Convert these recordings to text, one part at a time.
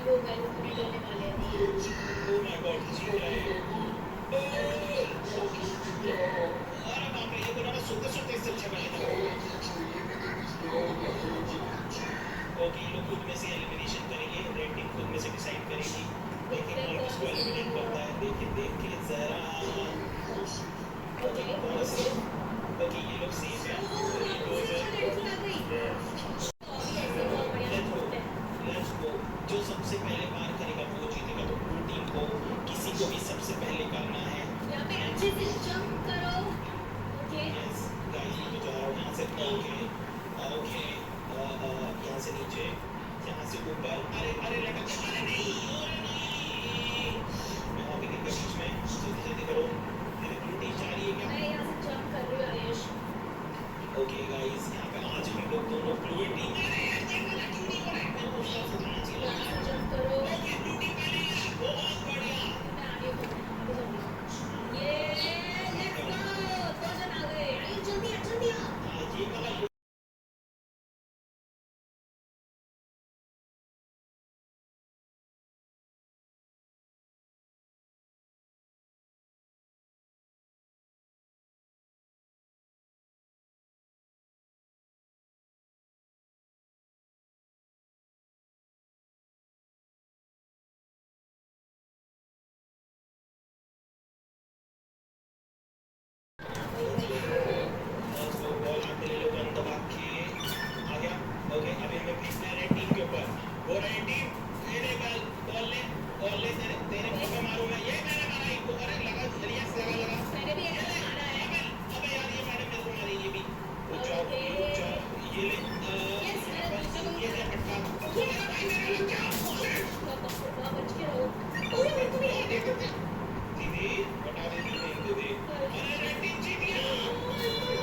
लोग एलिमिनेट होने वाले हैं। ओह माय गॉड, जीत रहे हैं। अरे बाप रे, ये तो ना सोते सोते इससे अच्छा कर लेता। ओके, ये लोग खुद में से एलिमिनेशन करेंगे, रेड टीम खुद में से डिसाइड करेगी। देखिए कौन किसको एलिमिनेट करता है, देखिए जरा। ओके कौन से, ओके ये लोग सेफ है। लड़की आ गई। अभी ऐसे बहुत बढ़िया लेट्स गो, होता है। Let's go. जो सबसे पहले पार करेगा वो जीतेगा। तो ब्लू टीम को किसी को भी सबसे पहले करना है। यहाँ पे अच्छे से जंप करो। ओके यस गाइस, ये तो जाओ यहाँ से। ओके ओके, यहाँ से नीचे, यहाँ से ऊपर। अरे अरे लटक, अरे नहीं, अरे नहीं, मैं वहाँ पे गिर गया बीच में। जल्दी जल्दी करो, मेरी ब्लू टीम जा रही है क्या? मैं यहाँ से जंप कर रही हूँ आयुष। ओके गाइस, यहाँ पे आज हम लोग दोनों ब्लू टीम। अरे यार ये वाला क्यों नहीं हो रहा है? मेरे को उसका सुधारना चाहिए। यहाँ से जंप करो। ओके ब्लू टीम पहले ही है, बहुत बढ़िया। मैं आगे हूँ, आगे चल रही हूँ। ये लेट्स गो, दो जन आ गए। आयुष जल्दी आ, जल्दी आ। हाँ, ये वाला बॉल हाथ में ले लो, गन दबा के आ गया। ओके अभी हमें भेजना है रेड टीम के ऊपर। वो रेड टीम, ये ले बॉल ले, बॉल ले, तेरे तेरे मुंह पे मारूं मैं। ये मैंने मारा इनको। अरे लगा, रियस लगा लगा। मैंने भी ऐसा मारा है। अबे यार ये मैडम मेरे को मारी, ये भी। रुक जाओ, ये ले। यस, यहाँ पर मैंने ये ले फटका। मेरा भाई मेरा लग गया। बच के रहो। ओए मेरे को भी है। दीदी बता दे, दीदी दीदी। अरे रेड टीम जीत गया।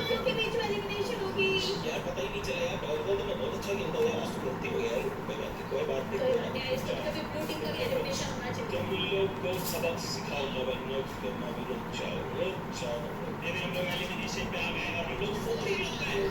क्योंकि बीच में एलिमिनेशन होगी। यार पता ही नहीं चला यार, डॉगबॉल तो मैं बहुत अच्छा खेलता हूँ यार। आज तो गलती हो गया यार, कोई बात नहीं, कोई बात नहीं। कोई बात नहीं, इसमें कभी ब्लू टीम का भी एलिमिनेशन होना चाहिए। तुम लोग को सबक सिखाऊंगा, बनना करना भी रुक जाओ, रुक जाओ। हम लोग एलिमिनेशन पे आ गए और हम लोग 4 ही लोग हैं।